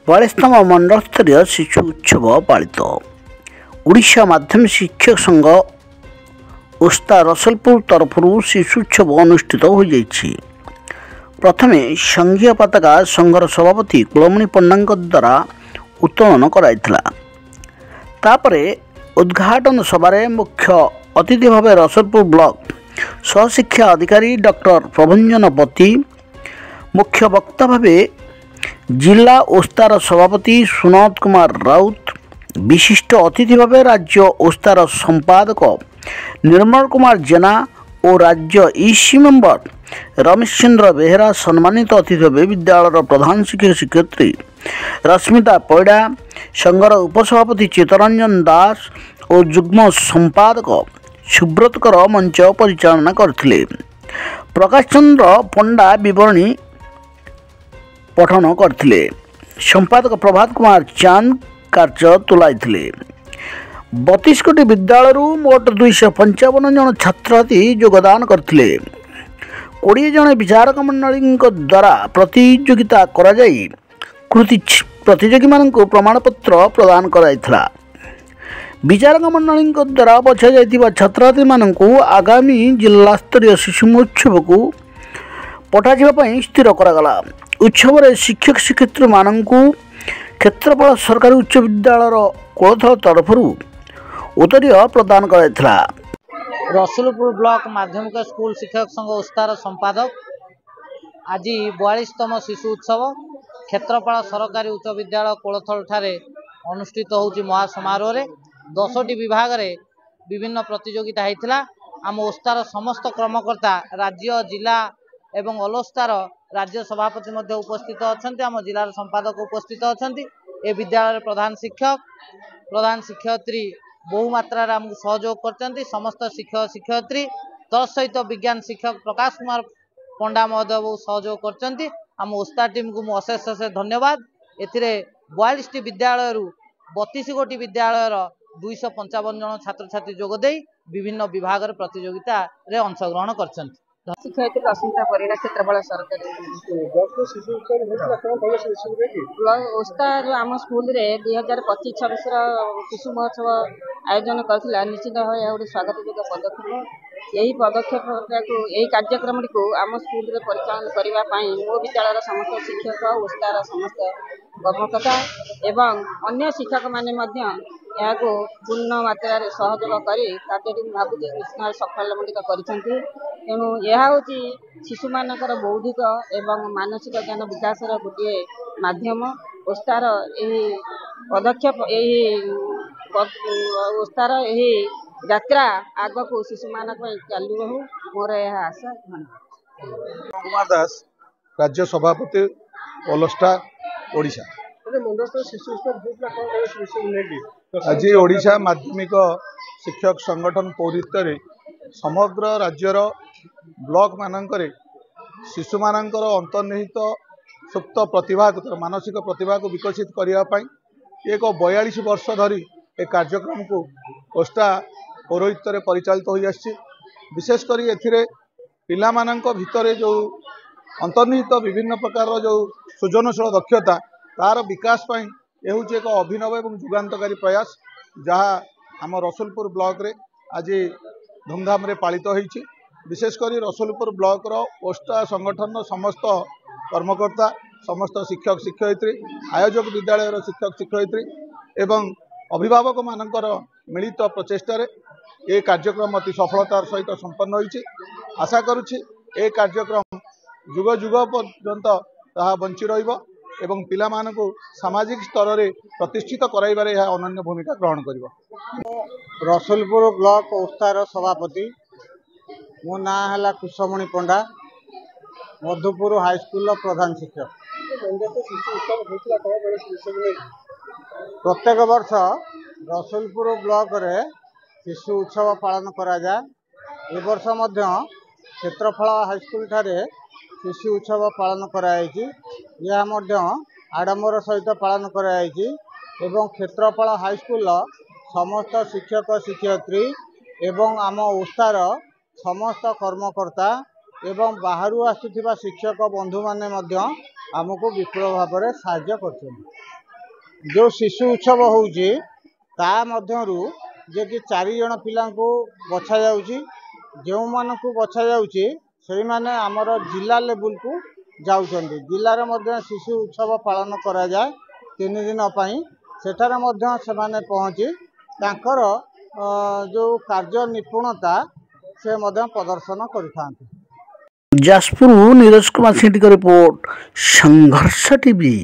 42तम मंडल स्तरीय शिशु उत्सव पालित। ओडिशा माध्यमिक शिक्षक संघ ओस्ता रसलपुर तरफ शिशु उत्सव अनुष्ठित हो जाइछि। प्रथमे संघीय पताका संघर सभापति कुलमणि पंडा द्वारा उत्तोलन कराइथिला। तापरे उद्घाटन सभारे मुख्य अतिथि भाव रसलपुर ब्लॉक सहशिक्षा अधिकारी डॉक्टर प्रभंजन पति, मुख्य वक्ता भावे जिला ओस्तार सभापति सुनत कुमार राउत, विशिष्ट अतिथि भावे राज्य ओस्तार संपादक निर्मल कुमार जेना और राज्य ईसी मेंबर रमेश चंद्र बेहेरा सम्मानित अतिथि भावे विद्यालय प्रधान शिक्षक शिक्षयित्री रश्मिता पैड़ा, संघर उपसभापति चित्तरंजन दास और युग्म संपादक सुब्रतकर मंच परिचालना करथिले। प्रकाश चंद्र पंडा विवरणी पठन करथिले। संपादक प्रभात कुमार चांद कार्य तुलाइथिले। 32 कोटी विद्यालय मोट 255 जन छात्रार्थी योगदान करथिले। 20 जन विचारक मंडली द्वारा प्रतियोगिता कराई कृति प्रतियोगी मानक प्रमाणपत्र प्रदान कराइथिला। विचारक मंडली द्वारा बछा जाइतिबा छात्रार्थी मानक आगामी जिला स्तरीय शिशु महोत्सव को पठाजिबा पई स्थिर करागला। उत्सव रे शिक्षक शिक्षयित्री मानक क्षेत्रफल सरकारी उच्च विद्यालय कोलथल तरफ उत्तरीय प्रदान कराइथिला। रसुलपुर ब्लॉक माध्यमिक स्कूल शिक्षक संघ ओस्तार संपादक आज 42तम शिशु उत्सव क्षेत्रफल सरकारी उच्च विद्यालय कोलथल ठारे अनुष्ठित होउची महासमारोह रे 10टी विभाग रे विभिन्न प्रतियोगिता होइथिला। आम ओस्तार समस्त क्रमकर्ता राज्य जिला एवं अलोस्तार राज्य सभापति मध्य उपस्थित अछंती। आम जिलार संपादक उपस्थित अछंती। ए विद्यालय प्रधान शिक्षयित्री बहु मात्रा आमको सहयोग करछंती। समस्त शिक्षक शिक्षयित्री तत्सहित विज्ञान शिक्षक प्रकाश कुमार पंडा महोदय बहु सहयोग करछंती। आम ओस्तार टीम को अशेष अशेष धन्यवाद। एथिरे 42टी विद्यालय 32 कोटी विद्यालय 255 जन छात्र छात्री जोग देई विभिन्न विभाग रे प्रतियोगिता रे अंशग्रहण करछंती। शिक्षयित्री रश्मिता परिड़ा क्षेत्रफल सरकारी ओस्ता जो आम स्कूल रे 2025-26 शिशु महोत्सव आयोजन करथिला। निश्चित भाव गोटे स्वागत योग्य पदक्षेप। यही पदक्षेप यही कार्यक्रम को आम स्कूल रे परिचालन करने मो विद्यालय समस्त शिक्षक ओस्तार समस्त कर्मकर्ता एवं अन्य शिक्षक माने यहाँ को पूर्ण मात्रा सहयोग कर कार्य भावुँ निश्चित सफलमंडित करिसेंती। तेणु यह हूँ शिशु मानकर बौद्धिक एवं मानसिक ज्ञान विकास गोटे माध्यम। ओस्तार यही पदक्षेप ओस्तार यही यात्रा आग को शिशु मान चालू रहू मोर यह आशा। धन्यवाद। कुमार दास, राज्य सभापति ओलोस्टा ओडिशा। आज ओडिशा माध्यमिक शिक्षक संगठन पौरित्य समग्र राज्यर ब्लॉक मानकरे शिशु मानकर अंतर्निहित सुप्त प्रतिभा मानसिक प्रतिभा को विकसित करने एक 42 वर्ष धरी एक कार्यक्रम को ओस्टा पौरोहित्य परिचालित हो आसी। विशेषकर एथिरे पिला मानक भितरे जो अंतर्निहित विभिन्न प्रकार जो सृजनशील दक्षता तार विकास पाई ये हूँ एक अभिनव एवं जुगान्तकारी प्रयास जहाँ आम रसुलपुर ब्लॉक रे आज धूमधाम रे पालित होइछि। विशेषकर रसुलपुर ब्लॉक रो ओस्टा संगठन समस्त कर्मकर्ता समस्त शिक्षक शिक्षयित्री आयोजक विद्यालय शिक्षक शिक्षयित्री एवं अभिभावक मानकर मिलित प्रचेष्टा ये कार्यक्रम अति सफलतार सहित संपन्न होइछि। आशा करुछि ए कार्यक्रम जुग जुग पर्यंत ताहा बंची रहिबो एवं पिला मानकु सामाजिक स्तर रे प्रतिष्ठित कराइबारे यह अनन्य भूमिका ग्रहण करिबो। रसुलपुर ब्लॉक ओस्तार सभापति मो ना है कुशमणि पंडा, मधुपुर हाईस्कूल प्रधान शिक्षक। प्रत्येक वर्ष रसुलपुर ब्लॉक रे शिशु उत्सव पालन करा जाए। ए वर्ष मध्य क्षेत्रफल हाईस्कूल ठारे शिशु उत्सव पालन कराई। यह मध्य आडंबर सहित पालन कराई एवं क्षेत्रफल हाईस्कूल समस्त शिक्षक शिक्षयित्री एवं आम ओस्तार समस्त कर्मकर्ता एवं बाहर आसुथिबा शिक्षक बंधु माने मध्य आमको विपुल भाव में साहाय्य कर। जो शिशु उत्सव होउची ता मध्यरु जे कि 4 जण पिलांको बछा जाउची जो मानकु बछा जाउची सेई माने हमर जिला लेवल को जाउछन्ती जिल्लार मध्य शिशु उत्सव पालन करा जाय 3 दिन पई सेठार मध्य से माने पहुंची तांकर जो कार्य निपुणता से मध्य प्रदर्शन करिथांती। जाजपुर नीरज कुमार सिंह की रिपोर्ट संघर्ष टीवी।